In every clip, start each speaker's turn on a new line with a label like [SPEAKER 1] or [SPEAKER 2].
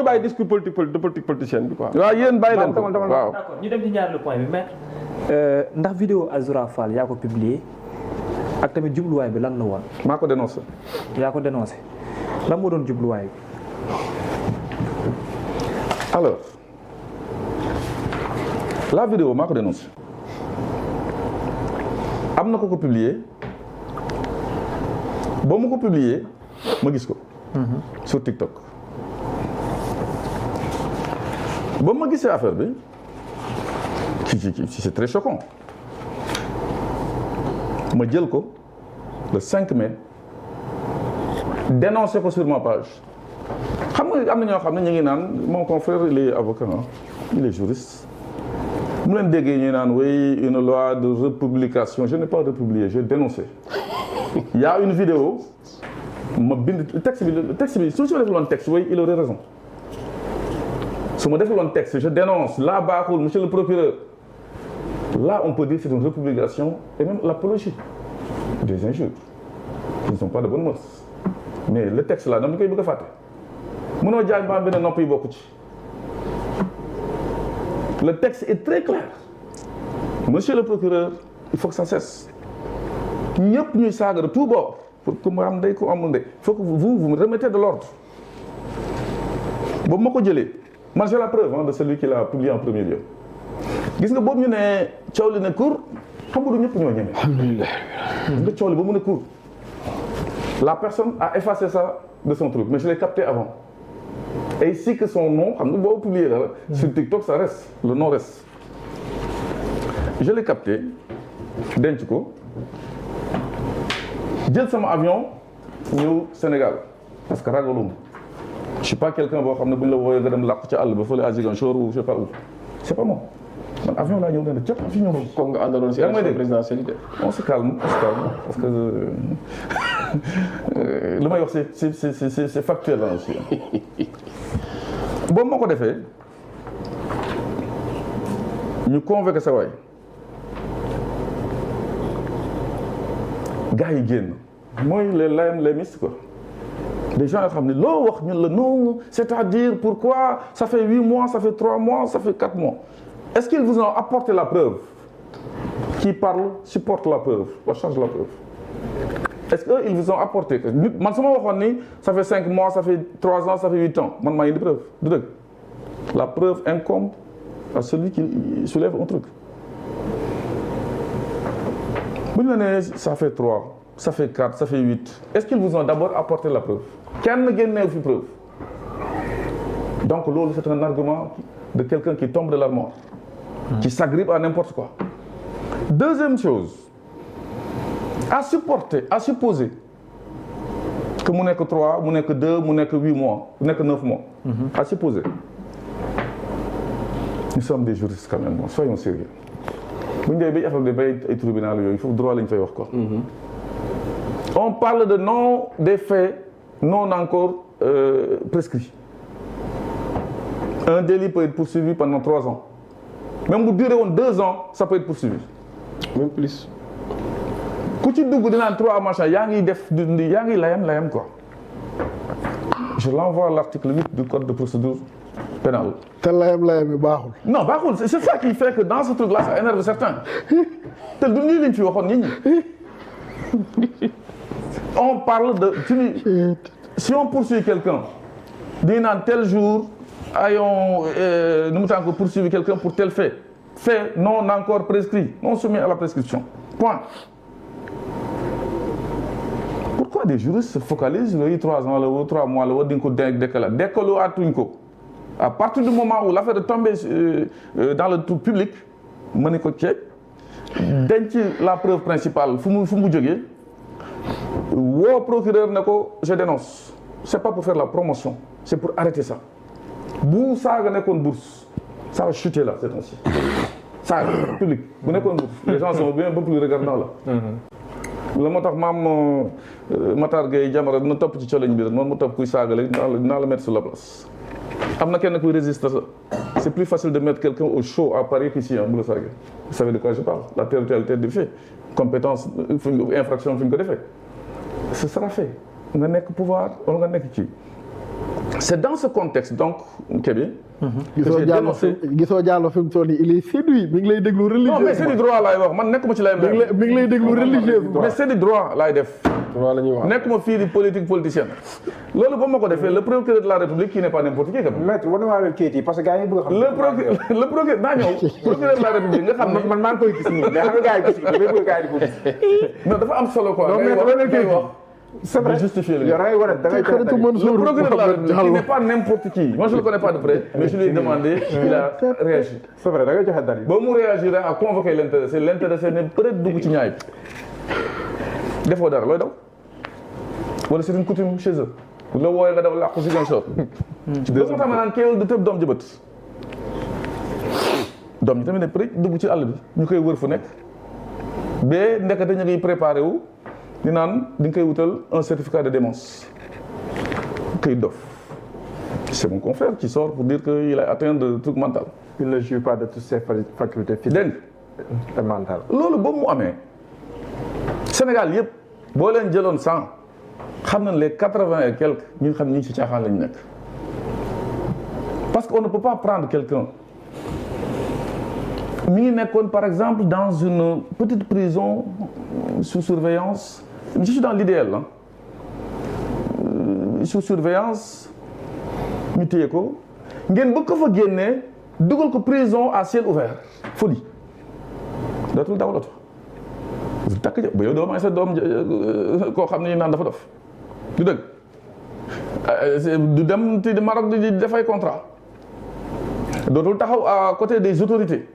[SPEAKER 1] ñu bàyyi discours politique politicienne bi quoi.
[SPEAKER 2] waaw yéen bàyyi leen ko waaw.
[SPEAKER 3] d'accord ñu dem ci ñaareelu point bi maître. ndax vidéo Azoura Fall yaa ko publier ak tamit jubluwaay bi lan la woon.
[SPEAKER 2] maa ko dénoncé.
[SPEAKER 3] yaa ko dénoncé lan moo doon jubluwaay bi.
[SPEAKER 2] alors la vidéo maa ko dénoncé am na ko publier ba mu ko publier ma gis ko. sur TikTok. ba ma gisee affaire bi c'est très choquant ma jël ko le 5 mai dénoncé ko sur ma page xam nga am na ñoo xam ne ñu ngi naan mon confrère il est avocat il est juriste mu leen déggee ñu naan oui une loi de republication je n'ai pas republié j'ai dénoncé il y a une vidéo ma bind texte bi su ma defuloon texte oui il aurait raison su ma defuloon texte je dénonce là baaxul monsieur le procureur là on peut dire c'est une republication et même l'apologie des injures qui ne sont pas de bonnes mœurs mais le texte là dama koy bëgg a fàtte mënoo jaay mbaa benn nopp yi bokku ci le texte est très clair monsieur le procureur il faut que ça cesse ñëpp ñuy saaga de tout bord pour que mu am ndey ko amul ndey il faut que vous me remettez de l'ordre boobu ma ko jëlee man j'ai la preuve de celui qui l'a publié en premier lieu gis nga boobu ñu ne coow li ne cour xam nga du ñëpp ñoo ñeme. alhamdulilah. gis nga coow li ba mu ne cour la personne a effacé ça de son truc mais je l'ai capté avant et ici que son nom xam nga boo publié dara sur TikTok ça reste le nom reste je l'ai capté denc ko jël sama avion ñëw Sénégal parce que ragaluma je suis pas quelqu'un boo xam ne bu ñu la wooyee nga dem làqu ci àll ba fële à Ziguinchor ou je sais pas où c'est pas moi man avion laa ñëw ne cëpp fi ñëw.
[SPEAKER 1] comme nga àndaloon si élection présidentielle
[SPEAKER 2] on se calme parce que li may wax c'est factuel là aussi boobu moo ko defee ñu convoqué sa waay gars yi génn mooy les layamistes quoi des gens yoo xam ne loo wax ñun la non c'est-à-dire pourquoi ça fait 8 mois ça fait 3 mois ça fait 4 mois est-ce qu'ils vous ont apporté la preuve qui parle supporte la preuve ou change la preuve est-ce que ils vous ont apporté man su ma waxoon ni ça fait 5 mois ça fait 3 ans ça fait 8 ans man maa ngi di preuve du dëgg la preuve incombe à celui qui soulève un truc bu ñu la nee ça fait 3 ça fait 4 ça fait 8 est-ce qu'ils vous ont d'abord apporté la preuve kenn génneewu fi preuve donc loolu c'est un argument de quelqu'un qui tombe de l'armoire qui s'agrippe à n'importe quoi. Deuxième chose, à supporter, à supposer que mu nekk 3 mu nekk 2 mu nekk 8 mois mu nekk 9 mois. À supposer. Nous sommes des juristes quand même, soyons sérieux. bu ñu dee bay affaire de bay ay tribunal yooyu foofu droit lañ fay wax quoi. On parle de non des faits non encore prescrits. Un délit peut être poursuivi pendant 3 ans. Même bu duré woon 2 ans ça peut être poursuivi.
[SPEAKER 1] Même plus.
[SPEAKER 2] ku ci dugg dinaan 3 machin yaa ngi def yaa ngi layam quoi. Je l'envoie à l'article 8 du code de procédure pénale.
[SPEAKER 4] te layam yi baaxul.
[SPEAKER 2] non baaxul c'est ça qui fait que dans ce truc là ça énerve certains. te du nii lañ fi waxoon nit ñi. On parle de si on poursuit quelqu'un di naan tel jour. Ayons nu mu tànk poursuivre quelqu'un pour tel fait non encore prescrit non soumis à la prescription point. Pourquoi des juristes se focalisent yooyu 3 ans la wala 3 mois la wala di nga ko décalé atuñ ko à partir du moment où l'affaire est tombée dans le tout public mën nañ ko ceeb denc la preuve principale fu mu jógee woo procureur ne ko je dénonce c'est pas pour faire la promotion c'est pour arrêter ça. bu saaga nekkoon bourse ça va chuter là cette fois-ci saaga public bu nekkoon bourse les gens sont bien un peu plus regardants là. la moo tax maam Matar Gueye Jamara dina topp ci coloñ bi rek noonu mu topp kuy saaga léegi dinaa la mettre sur la place. am na kenn kuy résister ça c'est plus facile de mettre quelqu'un au chaud à Paris qu'ici bu la saagee. Vous savez de quoi je parle la territorialité du fait compétence infraction fi ñu ko defee ce sera fait nga nekk pouvoir wala nga nekk kii. c'est dans ce contexte donc Kébé.
[SPEAKER 4] gisoo Diallo fi mu toll nii il est séduit mi ngi lay déglu religieux.
[SPEAKER 2] non mais c'est du droit laay wax man nekkuma ci lay.
[SPEAKER 4] mi ngi lay déglu religieux.
[SPEAKER 2] mais c'est du droit laay def.
[SPEAKER 1] droit la ñuy wax
[SPEAKER 2] nekkuma fii di politique politicienne. loolu ba ma ko defee le procureur de la République qui n'est pas n'importe qui.
[SPEAKER 5] maître war na maa leen kayit yi parce que gars yi bëgg a xam.
[SPEAKER 2] le procureur naa ñëw procureur de la République nga xam ne
[SPEAKER 5] man maa ngi koy gis nii mais xam nga gars yi gis nga bëgg gars yi di ko gis.
[SPEAKER 2] non dafa am solo quoi.
[SPEAKER 5] non mais dafa nekk kayit c'est vrai
[SPEAKER 2] justifier le
[SPEAKER 5] yow da ngay war a da ngay
[SPEAKER 2] le procureur de la République qui n'est pas n'importe qui moi je le connais pas de près mais je lui ai demandé il a réagi.
[SPEAKER 5] c'est vrai da ngay joxe dal yi.
[SPEAKER 2] ba mu réagir a convoqué l'intéressé ne peut-être dugg ci ñaay bi defoo dara looy daw wala c'est une coutume chez eux la wooyee nga daw làqu si gën soo ci deux ans naan kéwél du tëb doom jëbët doom ñi tamit ne peut-être dugg ci àll bi ñu koy wër fu nekk ba ndekete ñu ngi préparé wu di naan di nga koy wutal un certificat de démence këy dof c'est mon confrère qui sort pour dire que il a atteint de truc mental.
[SPEAKER 5] il ne jouit pas de toutes ses facultés physiques
[SPEAKER 2] dégg
[SPEAKER 5] et mentales.
[SPEAKER 2] loolu boobu mu amee Sénégal yëpp boo leen jëloon 100 xam nañ les 80 et quelques ñi nga xam ni ci caaxaan lañ nekk parce qu'on ne peut pas prendre quelqu'un mi ngi nekkoon par exemple dans une petite prison sous surveillance je suis dans l'idéal là sous surveillance ñu téye ko ngeen bëgg ko fa génnee dugal ko prison à ciel ouvert folie dootul dawal oto takk ja ba yow doo may sa doom koo xam ne naan dafa dof du dëgg du dem ci Maroc di dafay contrat dootul taxaw à côté des autorités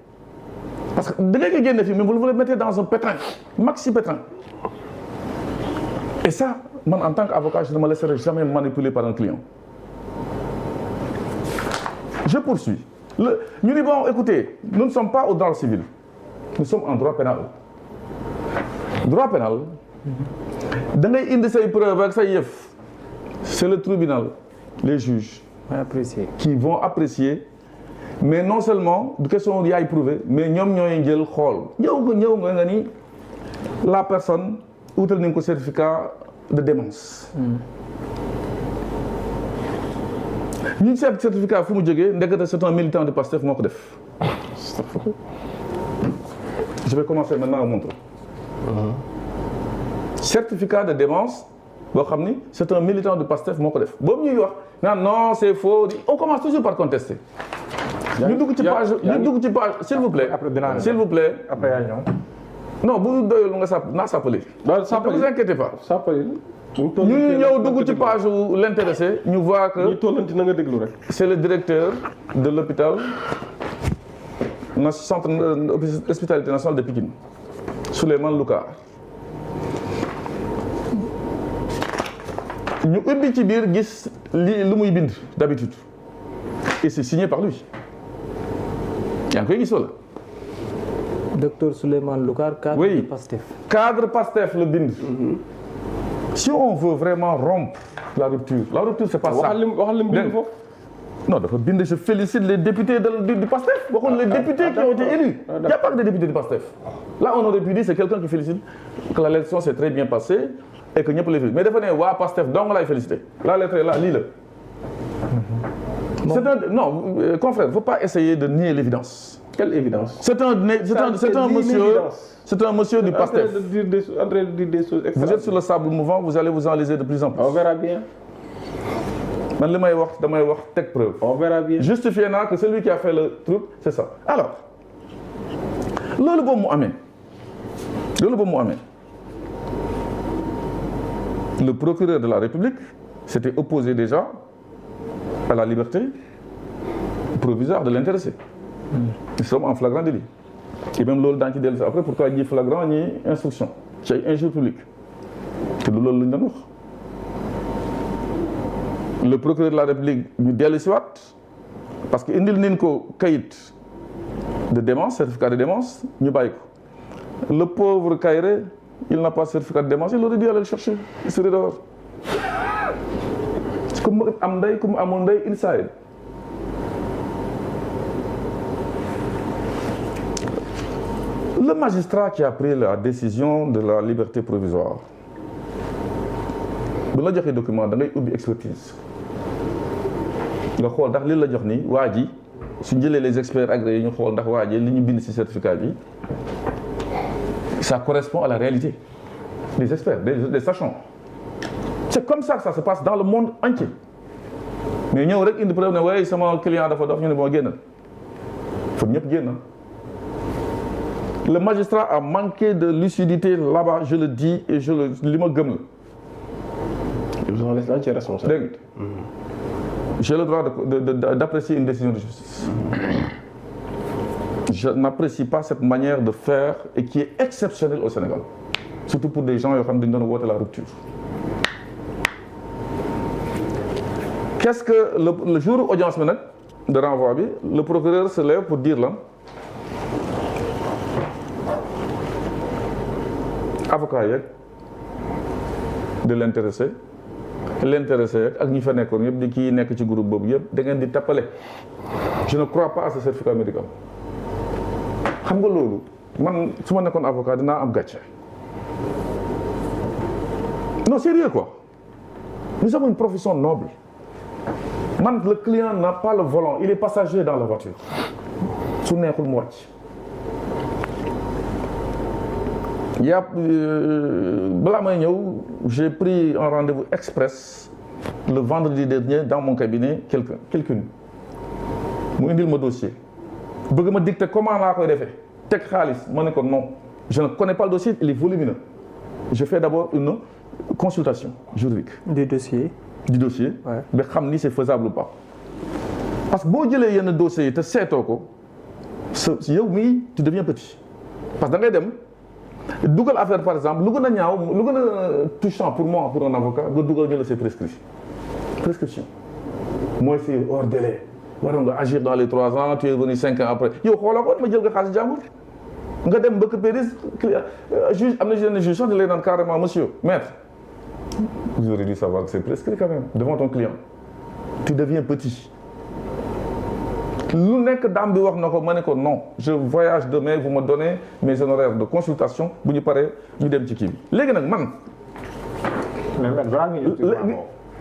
[SPEAKER 2] parce que da ngay koy génne fii mais vous le mettez dans un pétrin maxi pétrin et ça man en tant qu'avocat je ne me laisserai jamais manipuler par un client je poursuis ñu ni bon écoutez nous ne sommes pas au droit civil nous sommes en droit pénal droit pénal da ngay indi say preuves ak say yëf c'est le tribunal les juges qui vont apprécier mais non seulement du question yaay prouvé mais ñoom ñooy jël xool ñëw nga ni la personne wutal nañ ko certificat de démence ñu seet certificat fu mu jógee ndekete c'est un militant de Pastef moo ko def je vais commencer maintenant à montrer certificat de démence boo xam ni c'est un militant de Pastef moo ko def boobu ñuy wax naan non c'est faux on commence toujours par contester ñu dugg ci page s'il vous plaît s'il vous plaît
[SPEAKER 5] après yaa ñëw
[SPEAKER 2] non bu doyul nga sàpp naa sàppali ne vous inquiétez pas ñu ñëw dugg ci page l'intéressé ñu voit que
[SPEAKER 1] na nga déglu rek
[SPEAKER 2] c'est le directeur de l'hôpital centre hospitalité nationale de Pikine Souleymane Loukar ñu ubbi ci biir gis lu muy bind d'habitude et c'est signé par lui yaa ngi koy gis wala
[SPEAKER 3] docteur Souleymane Loukar cadre
[SPEAKER 2] oui.
[SPEAKER 3] Pastef
[SPEAKER 2] cadre Pastef le bind si on veut vraiment rompre la rupture c'est pas ça
[SPEAKER 1] waxal lim bind foofu
[SPEAKER 2] non dafa bind je félicite les députés du Pastef waxul les députés qui ont été élus il n'y a pas que des députés du Pastef là on aurait pu dire c'est quelqu'un qui félicite que l'élection s'est très bien passée et que ñëpp lay félicité mais dafa ne waa Pastef dong laay félicité la lettre est là lii la confrère faut pas essayer de nier l'évidence.
[SPEAKER 1] Quelle évidence?
[SPEAKER 2] C'est un monsieur du Pastef.
[SPEAKER 1] En train de dire des choses extraordinaires.
[SPEAKER 2] Vous êtes sur le sable mouvant, vous allez vous enliser de plus en plus.
[SPEAKER 1] On verra bien.
[SPEAKER 2] Man li may wax damay wax teg preuve.
[SPEAKER 1] On verra bien.
[SPEAKER 2] Justifier naa que celui qui a fait le truc, c'est ça. Alors, loolu boobu mu amee. Le procureur de la République s'était opposé déjà à la liberté provisoire de l'intéressé. Nous sommes en flagrant délit. Et même loolu daañu ci dellu si après pourquoi ñi flagrant ñi instruction ci ay injure publique te loolu lañ doon wax. Le procureur de la République ñu dellu si waat parce que indil nañ ko kayit de démence certificat de démence ñu bàyyi ko le pauvre Kairé il n'a pas certificat de démence il aurait dû aller le chercher il serait dehors comme am ndey comme amul ndey inside. Le magistrat qui a pris la décision de la liberté provisoire bu la joxee document da ngay ubbi expertise nga xool ndax li la jox nii waa ji su jëlee les experts agréés ñu xool ndax waa ji li ñu bind ci certificat bi ça correspond à la réalité des experts des sachants. C'est comme ça que ça se passe dans le monde entier mais ñëw rek indi preuve ne waaye sama client dafa dof ñu ne boo génnal foog ñëpp génn. Le magistrat a manqué de lucidité là-bas, je le dis et li ma gëm la.
[SPEAKER 1] Ils ont l'entière responsabilité.
[SPEAKER 2] J'ai le droit d'apprécier une décision de justice. Je n'apprécie pas cette manière de faire et qui est exceptionnelle au Sénégal. Surtout pour des gens qui ont donné la rupture. Qu'est-ce que le jour où audience de renvoi, le procureur se lève pour dire là, avocat de l'intéressé ak ñi fa nekkoon yëpp di kii nekk ci groupe boobu yëpp da ngeen di tappale. Je ne crois pas à ce certificat médical. xam nga loolu man su ma nekkoon avocat dinaa am gàcce. Non, sérieux quoi. Nous avons une profession noble. Man, le client n'a pas le volant, il est passager dans la voiture. Su neexul mu wàcc. Balaa may ñëw j'ai pris un rendez-vous express le vendredi dernier dans mon cabinet quelqu'une mu indil ma dossier bëgg ma dicter comment laa koy defee teg xaalis ma ne ko non je ne connais pas le dossier, il est volumineux. Je fais d'abord une consultation juridique
[SPEAKER 3] du dossier ba
[SPEAKER 2] xam ni c'est faisable ou pas parce que boo jëlee yenn dossiers yi te seetoo ko yow mii tu deviens petit parce que da ngay dem dugal affaire par exemple lu gën a ñaaw lu gën a touchant pour moi pour un avocat nga dugal ñu la ses prescription mooy c'est hors délai waroon nga agir dans les 3 ans tu es venu 5 ans après yow xooloo ko ma jël nga xaalis jàmbur nga dem mbëkk péris juge am na yenn juge sax di lay naan carrément monsieur maître vous auriez dû savoir que c'est prescrit quand même devant ton client tu deviens petit lu nekk dame bi wax na ko ma ne ko non je voyage demain vous me donnez mes honoraires de consultation bu ñu paree ñu dem ci kii bi léegi nag man.
[SPEAKER 5] mais balaa nga ñëw ci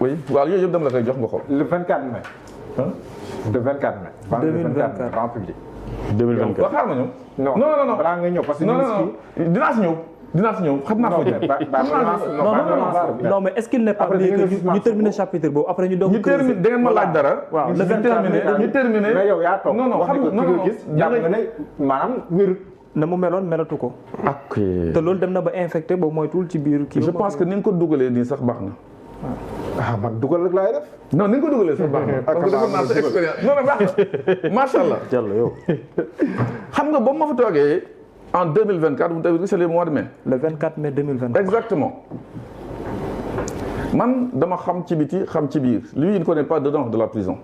[SPEAKER 2] oui waaw yooyu yëpp dama la koy jox nga xool.
[SPEAKER 5] le 24 mai. le 24 mai.
[SPEAKER 3] 2024
[SPEAKER 5] grand public.
[SPEAKER 2] 2024 waaw xaaral ma ñëw. non
[SPEAKER 5] balaa nga ñëw parce que.
[SPEAKER 2] non dinaa si ñëw xam naa ko
[SPEAKER 3] non mais est-ce qu'il n'est pas mieux que ñu terminer chapitre boobu après ñu doog
[SPEAKER 2] ñu terminer da ngeen ma laaj dara
[SPEAKER 3] waaw le 24
[SPEAKER 2] ñu terminer
[SPEAKER 5] mais yow yaa toog
[SPEAKER 2] non xam nga
[SPEAKER 5] gis jàpp nga ne maanaam wérut
[SPEAKER 3] na mu meloon melatu ko
[SPEAKER 2] ok
[SPEAKER 3] te loolu dem na ba infecté boobu moytuwul ci biir kii
[SPEAKER 2] je pense que ni nga ko dugalee nii sax baax na
[SPEAKER 5] man dugal rek laay def
[SPEAKER 2] non ni nga ko dugalee sax baax na parce que defoon naa sa expérience non baax na macha allah
[SPEAKER 1] Diallo yow
[SPEAKER 2] xam nga boobu ma fa toogee en 2024 vous avez vu c'est le mois de mai.
[SPEAKER 3] Le 24 mai 2024.
[SPEAKER 2] Exactement. Man dama xam ci biti xam ci biir lui il ne connaît pas dedans de la prison.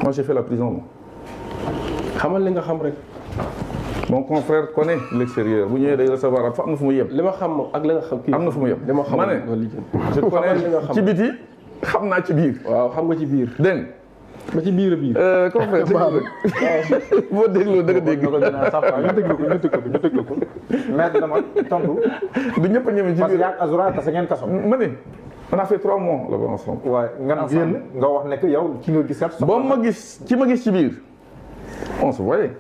[SPEAKER 2] Moi j'ai fait la prison moi.
[SPEAKER 1] xamal li nga xam rek.
[SPEAKER 2] Mon confrère connaît l'extérieur bu ñëwee day recevoir am na fu mu yem.
[SPEAKER 1] li ma xam ak li nga xam kii
[SPEAKER 2] am na fu mu yem.
[SPEAKER 1] li ma xam
[SPEAKER 2] ma ne je connais ci biti xam naa ci biir.
[SPEAKER 1] waaw xam nga ci biir.
[SPEAKER 2] dégg
[SPEAKER 1] ba ci biir
[SPEAKER 2] confrère boo dégloo da nga dégg.
[SPEAKER 5] ñu déglu ko. maître dama tontu.
[SPEAKER 2] du ñëpp a ñëwee ci
[SPEAKER 5] parce que
[SPEAKER 2] biir
[SPEAKER 5] yaa ak Azura parce que ngeen kaso.
[SPEAKER 2] ma ne on a fait 3 mois là-bas ensemble.
[SPEAKER 5] waaye nga génn nga wax ne que yow ci nga gis.
[SPEAKER 2] boo ma gis ci biir on se voyait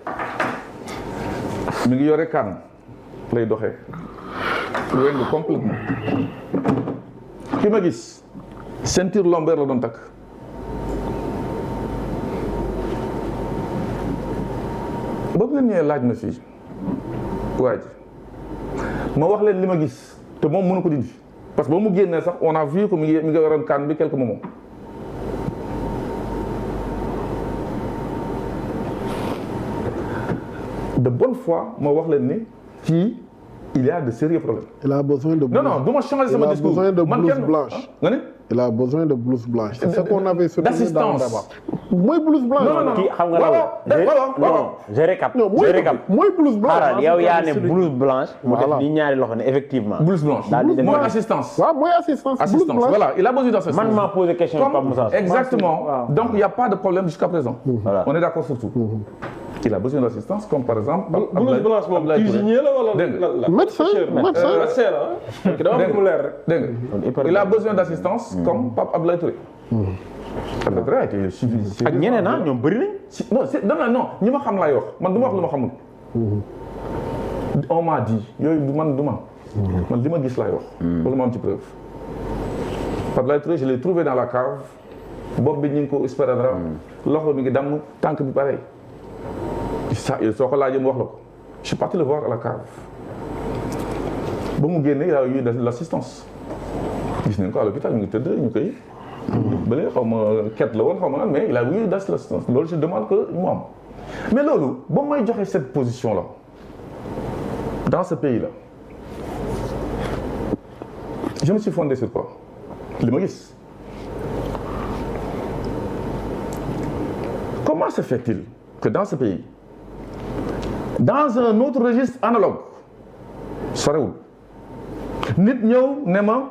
[SPEAKER 2] mi ngi yore kan lay doxee weng complètement ki ma gis ceinture lombaire la doon takk. boobu leen ñëwee laaj ma fii waa ji ma wax leen li ma gis te moom mënu ko dindi parce que ba mu génnee sax on a vu que mi ngi yoroon kaan bi quelques moments de bonne foi ma wax leen ni fii il y a de sérieux problèmes.
[SPEAKER 4] Il a besoin de blouse.
[SPEAKER 2] Non, du ma changer sama discours.
[SPEAKER 4] Il a besoin de blouse blanche.
[SPEAKER 2] Nga ne?
[SPEAKER 4] Il a besoin de blouse blanche. C'est ce qu'on avait soutenu dans le débat. Mooy blouse blanche.
[SPEAKER 2] Non.
[SPEAKER 6] kii xam nga loolu. je récap.
[SPEAKER 4] mooy blouse blanche.
[SPEAKER 6] xaaral yow yaa ne blouse blanche. mu def ni ñaari loxo ne effectivement.
[SPEAKER 2] Blouse blanche. Mooy assistance.
[SPEAKER 4] waaw mooy assistance. Blouse blanche.
[SPEAKER 2] Voilà, il a besoin d'assistance.
[SPEAKER 6] man maa posé question Pape Moussa.
[SPEAKER 2] Exactement. Donc il n'y a pas de problème jusqu'à présent.
[SPEAKER 6] Voilà.
[SPEAKER 2] On est d'accord sur tout. Il a besoin d'assistance comme par exemple.
[SPEAKER 1] blouse blanche moom cuisinier la wala.
[SPEAKER 4] médecin.
[SPEAKER 1] dama bëgg mu leer rek.
[SPEAKER 2] Dégg nga. Il a besoin d'assistance comme Pape Abdoulaye Touré. Ahmed Aïdara a été suivi.
[SPEAKER 6] ak ñeneen ah ñoom bëri nañ.
[SPEAKER 2] non ñi ma xam laay wax man du ma wax lu ma xamul. on m'a dit yooyu du man li ma gis laay wax. wala ma am ci preuve. Abdoulaye Touré je l'ai trouvé dans la cave bopp bi ñu ngi ko espéradra loxo mi ngi damm tànk bi pareil. soo ko laajee mu wax la ko je suis parti le voir à la cave ba mu génne y a eu de l'assistance gis nañ ko à l'hôpital ñu ngi tëdd ñu koy bële xaw ma ket la woon xaw ma lan mais il a eu de l'assistance loolu je demande que mu am mais loolu ba may joxe cette position là dans ce pays là je me suis fondé sur quoi li ma gis comment se fait-il que dans ce pays dans un autre registre analogue sorewul nit ñëw ne ma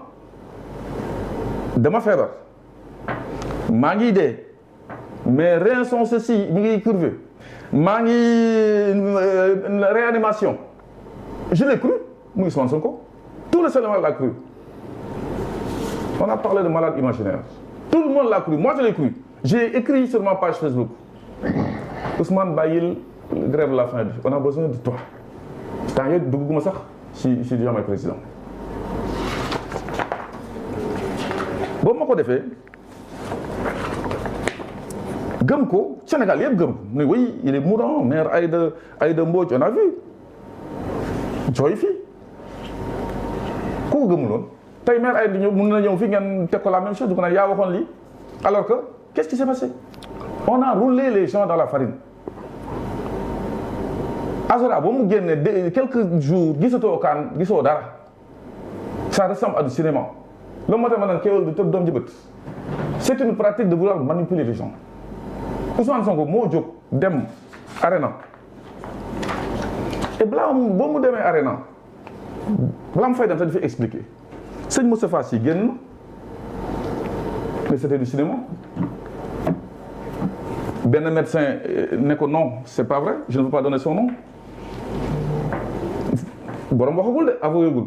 [SPEAKER 2] dama feebar maa ngi dee mes reins sont ceci mi ngi curvé maa ngi réanimation je l'ai cru muy Ousmane Sonko tout le Sénégal l'a cru on a parlé de malade imaginaire tout le monde l'a cru moi je l'ai cru j'ai écrit sur ma page Facebook Ousmane bàyyil grève la faim bi on a besoin de toi temps yooyu dugguma sax si Diomaye président boobu ma ko defee gëm ko Sénégal yëpp gëm ko mais oui il est mourant maire Aïda Mbodj on a vu jooy fii ku ko gëmuloon tey maire Aïda ñëw mën na ñëw fii ngeen teg ko la même chose du ko naan yaa waxoon lii alors que qu'est-ce qui s'est passé on a roulé les gens dans la farine Azora ba mu génne quelques jours gisatoo kaan gisoo dara ça ressemble à du cinéma loolu moo tax ma naan kéwél du tëb doom ji bët c'est une pratique de vouloir manipuler les gens Ousmane Sonko moo jóg dem arena et balaa boo mu demee arena balaa mu fay dem sax dafay expliquer sëñ Moustapha Sy génn mais c'était du cinéma benn médecin ne ko non c'est pas vrai je ne veux pas donner son nom borom waxagul de avouégul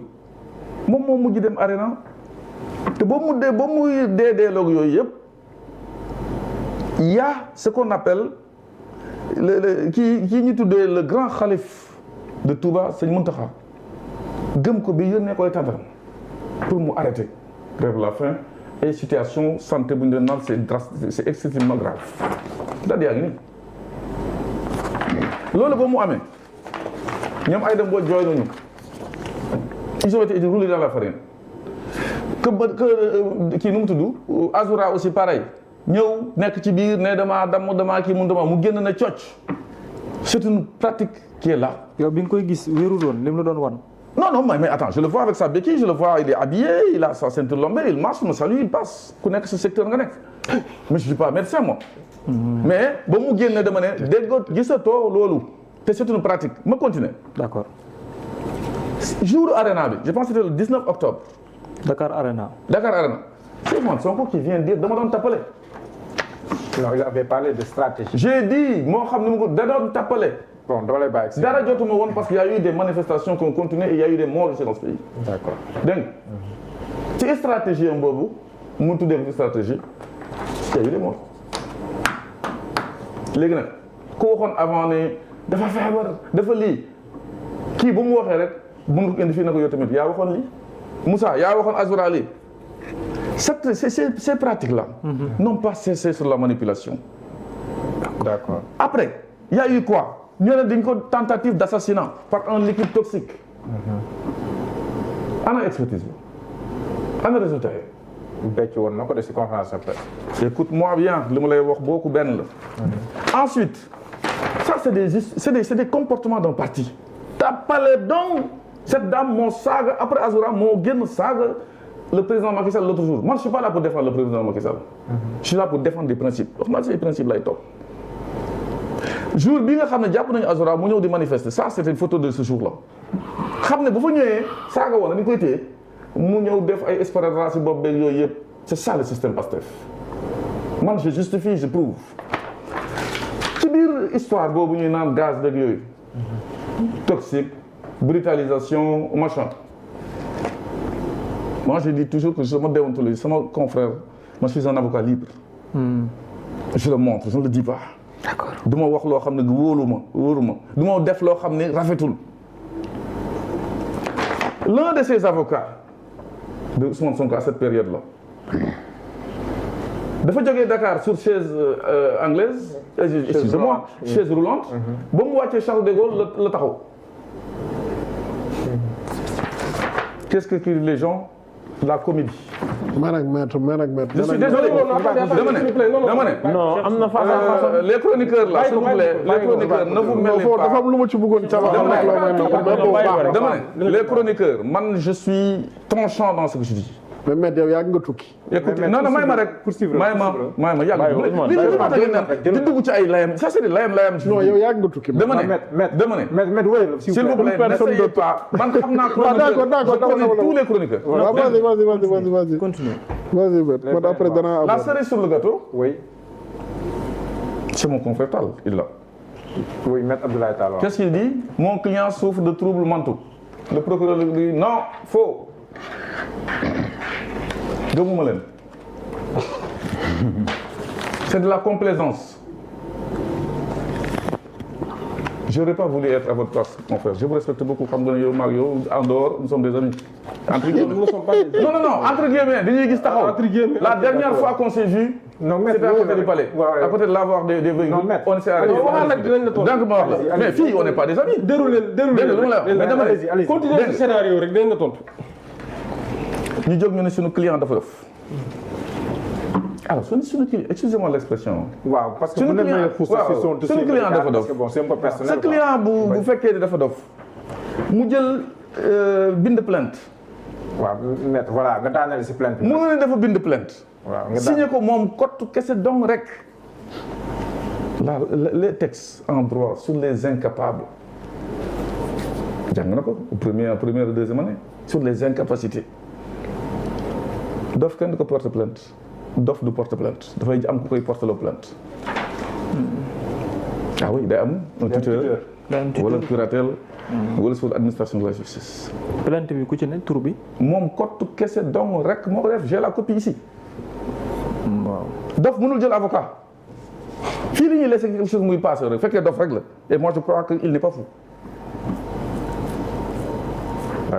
[SPEAKER 2] moom moo mujj dem arena te ba muy dee loog yooyu yëpp il y a ce qu'on appelle kii ñu tuddee le grand khalife de Touba sëñ Mountakha gëm ko bi yónnee koy tàndaram pour mu arrêter grève la faim et situation santé bu ñu doon naan c'est extrêmement grave daal yaa ngi nii loolu ba mu amee ñoom ay dem boo jooy nañu ils ont été roulés dans la farine que kii nu mu tudd Azoura aussi pareil ñëw nekk ci biir ne damaa kii mu génn na cocc c'est une pratique qui est là.
[SPEAKER 3] yow bi nga koy gis wéeru doon lim la doon wan.
[SPEAKER 2] non mais attends je le vois avec sa béquille je le vois il est habillé il a sa ceinture lombaire il marche me salue il passe ku nekk sa secteur nga nekk mais je suis pas médecin moi. mais ba mu génne dama ne déggoot gisatoo loolu te c'est une pratique ma continuer.
[SPEAKER 3] d'accord.
[SPEAKER 2] jour arena bi je pense que c'était le 19 octobre.
[SPEAKER 3] Dakar Arena.
[SPEAKER 2] c'est Ousmane Sonko qui vient dire dama doon tappale.
[SPEAKER 5] non il avait parlé de stratégie.
[SPEAKER 2] j'ai dit moo xam ne mu ko da doon tappale.
[SPEAKER 5] bon dama lay bàyyi.
[SPEAKER 2] dara jotuma woon parce qu'il y a eu des manifestations qui ont continué et il y a eu des morts dans ce pays.
[SPEAKER 5] d'accord
[SPEAKER 2] dégg nga ci stratégie am boobu mu tuddee ko stratégie il y a eu des morts. léegi nag ku waxoon avant ne dafa feebar dafa lii kii bu mu waxee rek mën nga ko indi fii na ko yow tamit yaa waxoon lii Moussa yaa waxoon Azoura lii ces pratiques là n'ont pas cessé sur la manipulation.
[SPEAKER 5] d'accord.
[SPEAKER 2] après il y a eu quoi ñu ne dañ ko tentative d'assassinat par un liquide toxique. ana expertise bi ana résultat yi.
[SPEAKER 5] becc woon na ko de ci conférence de presse.
[SPEAKER 2] écoute-moi bien li ma lay wax booku benn la. ensuite ça c'est des comportements d'un parti. tapale donc cette dame moo saaga après Azoura moo génn saaga le président Macky Sall l'autre jour moi je suis pas là pour défendre le président Macky Sall. je suis là pour défendre des principes wax naa ci ay principes lay toog. jour bi nga xam ne jàpp nañu Azoura mu ñëw di manifester ça c'était une photo de ce jour là xam ne bu fa ñëwee saaga woon na ni koy téye mu ñëw def ay esparadrap ci bopp beeg yooyu yëpp c'est ça le système Pastef man je justifie je prouve ci biir histoire boobu ñuy naan gaz beeg yooyu toxique brutalisation machin moi je dis toujours que sama déontologie sama confrère moi je suis un avocat libre je le montre je ne le dis pas.
[SPEAKER 3] D'accord.
[SPEAKER 2] du ma wax loo xam ne wóolu ma du ma def loo xam ne rafetul. L'un de ses avocats de Ousmane Sonko à cette période-là dafa jógee Dakar sur chaise anglaise excusez-moi chaise roulante ba mu wàccee Charles de Gaulle la taxaw. Qu'est-ce que disent les gens? La comédie.
[SPEAKER 4] man ak maître.
[SPEAKER 2] Je suis désolé dama ne.
[SPEAKER 6] non am na façon.
[SPEAKER 2] Les chroniqueurs là s'il vous plaît les chroniqueurs ne vous mêlez pas.
[SPEAKER 4] dafa am lu ma ci bëggoon
[SPEAKER 2] dama ne les chroniqueurs man je suis tranchant dans ce que je dis.
[SPEAKER 4] mais maître yow yàgg nga tukki.
[SPEAKER 2] écoute non may ma rek may ma yàgg li di dugg ci ay layam ça c'est des layam
[SPEAKER 4] non yow yàgg nga tukki.
[SPEAKER 2] dama ne s'il vous plaît n'essayez pas man xam naa je connais tous les chroniqueurs.
[SPEAKER 4] Vas-y.
[SPEAKER 3] Continue.
[SPEAKER 4] Vas-y maître man après danaa.
[SPEAKER 2] La cerise sur le gâteau.
[SPEAKER 5] Oui.
[SPEAKER 2] C'est mon confrère Tall il l'a.
[SPEAKER 5] Oui, maître Abdoulaye Tall.
[SPEAKER 2] Qu'est-ce qu'il dit? Mon client souffre de troubles mentaux. Le procureur lui dit non, faux. Gëmuma leen. C'est de la complaisance. J'aurais pas voulu être à votre place, mon frère. Je vous respecte beaucoup. Xam nga yow maag yow en dehors nous sommes des amis. Entre guillemets.
[SPEAKER 1] Nous ne sommes pas des amis.
[SPEAKER 2] Non, entre guillemets, dañuy gis taxaw.
[SPEAKER 1] Entre guillemets.
[SPEAKER 2] La dernière fois qu'on s'est vu, c'était à côté du palais. À côté de l'avoir des véhicules. On s'est arrêté. Donc ma wax la. Mais fii on n'est pas des amis.
[SPEAKER 1] déroulé
[SPEAKER 2] mais dama ne.
[SPEAKER 1] continuer ce scénario rek dinañ la tontu.
[SPEAKER 2] ñu jóg ñu ne suñu client dafa def. Alors suñu client excusez-moi l'expression.
[SPEAKER 5] waaw parce que bu ne may xuus ci son
[SPEAKER 2] suñu client dafa dof.
[SPEAKER 5] bon c'est un peu personnel.
[SPEAKER 2] sa client bu fekkee ne dafa dof mu jël bind plainte.
[SPEAKER 5] waaw maître voilà nga daaneel ci plainte bi.
[SPEAKER 2] mu ne dafa bind plainte.
[SPEAKER 5] waaw nga
[SPEAKER 2] signé ko moom kottu kese dong rek. Les textes en droit sur les incapables. jàng na ko première et deuxième année sur les incapacités. dof kenn du ko porte plainte dof du porte plainte dafay am ku koy porte la plainte. Ah oui day am un tuteur wala curatelle wala sur l'administration de la justice.
[SPEAKER 3] plainte bi ku ci ne tur bi.
[SPEAKER 2] moom kottu kese dong rek moo ko def j'ai la copie ici.
[SPEAKER 3] waaw.
[SPEAKER 2] dof mënul jël avocat fii li ñuy laisser quelque chose muy passé rek fekkee dof rek la et moi je crois que il n'est pas fou.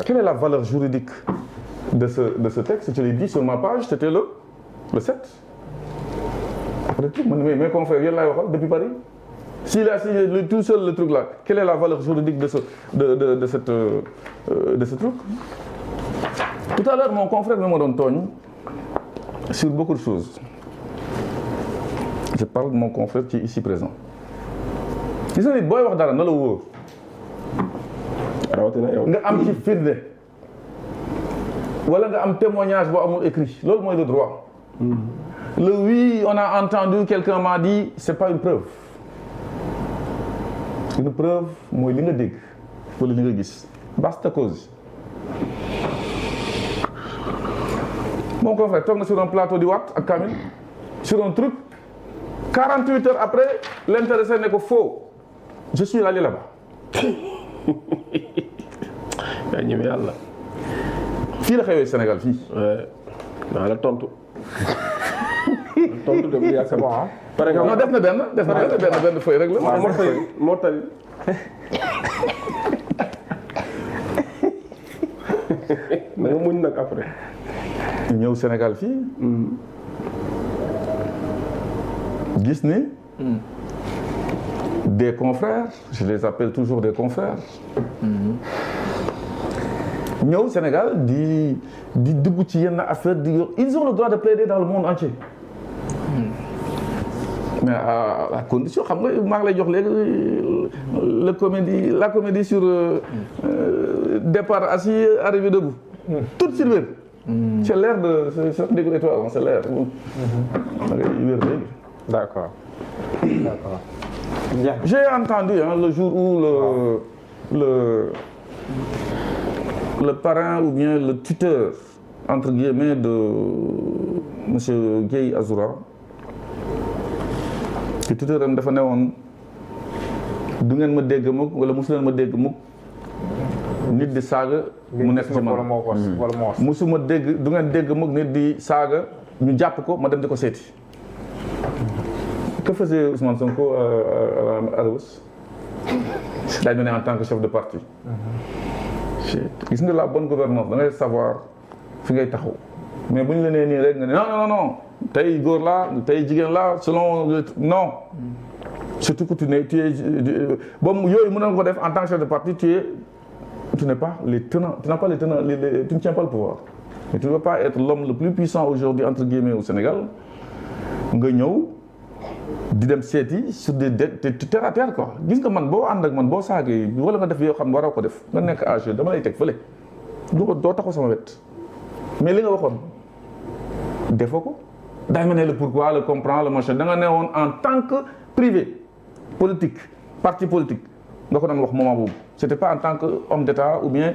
[SPEAKER 2] Quelle est la valeur juridique de ce texte? Je l'ai dit sur ma page, c'était le 7. Après tout, mes confrères, yéen laay waxal depuis Paris. S'il a signé tout seul le truc là, quelle est la valeur juridique de ce truc? Tout à l'heure, mon confrère me donne tooñ sur beaucoup de choses. Je parle de mon confrère qui est ici présent. Gis nga nit booy wax dara na la wóor. nga am ci firnde wala nga am témoignage boo amul écrit loolu mooy le droit. Le oui on a entendu quelqu'un m'a dit c'est pas une preuve. Une preuve mooy li nga dégg wala li nga gis basta cause. Mon confrère toog na sur un plateau di waat ak Kamil sur un truc 48 heures après l'intéressé ne ko faux je suis allé là-bas.
[SPEAKER 1] yaa ñeme yàlla.
[SPEAKER 2] fii la xewee Sénégal fii.
[SPEAKER 1] naa la tontu. tontu de bu yàgg c'est bon ah. par exemple
[SPEAKER 2] non def na benn feuille rek la.
[SPEAKER 1] moo tali. na nga muñ nag après.
[SPEAKER 2] ñëw Sénégal fii. gis ni. Des confrères je les appelle toujours des confrères. ñëw Sénégal di dugg ci yenn affaire ils ont le droit de plaider dans le monde entier. mais à condition xam nga maa ngi lay jox léegi la comédie sur départ assis arrivé debout. tout sur wér. c'est l'air de c'est déglu étoile c'est l'air. da ngay wér léegi.
[SPEAKER 5] D'accord.
[SPEAKER 2] J'ai entendu le jour où le parrain ou bien le tuteur entre guillemets de monsieur Guèye Azoura te tuteur am dafa newoon du ngeen ma dégg mukk wala mosu leen ma dégg mukk nit di saaga mu nekk ci man musuma dégg du ngeen dégg mukk nit di saaga ñu jàpp ko ma dem di ko seeti que faisait Ousmane Sonko à Rebeuss daañu ne en tant que chef de parti. gis nga la bonne gouvernance da ngay savoir fi ngay taxaw mais bu ñu la nee nii rek nga ne non tey góor laa tey jigéen laa selon non. surtout que tu es bon yooyu mën na ko def en tant que chef de parti tu n'es pas les tenants, tu n'as pas les tenants, tu ne tiens pas le pouvoir. Mais tu ne veux pas être l'homme le plus puissant aujourd'hui entre guillemets au Sénégal nga ñëw di dem seeti sur des terre à terre quoi gis nga man boo ànd ak man boo saagee wala nga def yoo xam ne waroo ko def nga nekk âgé dama lay teg fële doo taxaw sama wet mais li nga waxoon defoo ko daay ma ne le pourquoi le comprend le machin da nga ne woon en tant que privé politique parti politique nga ko doon wax moment boobu c'était pas en tant que homme d'État ou bien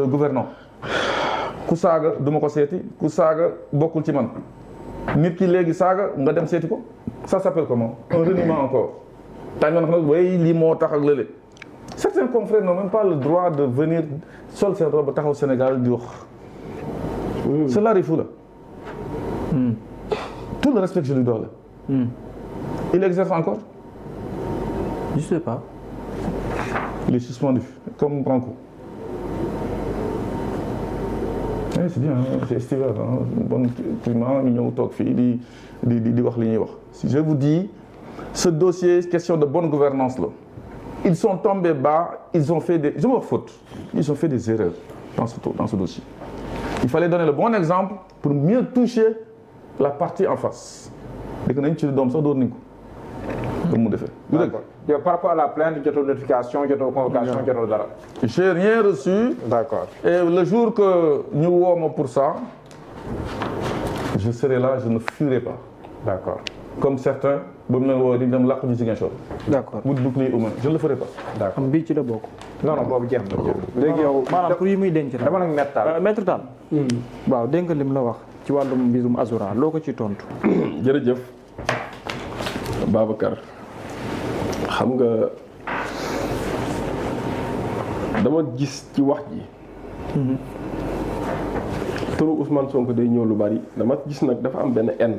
[SPEAKER 2] gouvernant ku saaga du ma ko seeti ku saaga bokkul ci man nit ki léegi saaga nga dem seeti ko ça s'appelle comment un reniement encore dañ ma nag way lii moo tax ak lële certains confrères n'ont même pas le droit de venir sol seen robe taxaw Sénégal di wax c'est là rifu la tout le respect que je lui dois là il exerce encore
[SPEAKER 3] je sais pas
[SPEAKER 2] il est suspendu comme Branco. Oui, c'est bien, c'est estival, bon climat, ñu ñëw toog fii di wax li ñuy wax. Je vous dis, ce dossier, question de bonne gouvernance là, ils sont tombés bas, ils ont fait des, je me faute, ils ont fait des erreurs dans ce dossier. Il fallait donner le bon exemple pour mieux toucher la partie en face. Dès que nañ ci doom sax door nañ ko. Comme mu defee.
[SPEAKER 5] D'accord. Yow par rapport à la plainte jotoo notification jotoo convocation jotoo dara.
[SPEAKER 2] J'ai rien reçu.
[SPEAKER 5] D'accord.
[SPEAKER 2] Et le jour que ñu woo ma pour ça, je serai là, je ne fuirai pas.
[SPEAKER 5] D'accord.
[SPEAKER 2] Comme certains, ba mu leen woo di dem làqu ñu Ziguinchor.
[SPEAKER 3] d'accord
[SPEAKER 2] wut bouclier humain, je ne le ferai pas.
[SPEAKER 5] D'accord.
[SPEAKER 3] am bii ci la bokk.
[SPEAKER 5] non boobu jeex na. léegi yow
[SPEAKER 3] maanaam pour yi muy denc
[SPEAKER 5] dama nag mettal.
[SPEAKER 3] maître Tall. waaw dégg nga lim la wax ci wàllum mbirum Azoura loo ko ci tontu.
[SPEAKER 1] jërëjëf Babacar xam nga dama gis ci wax ji turu Ousmane Sonko day ñëw lu bari dama gis nag dafa am benn haine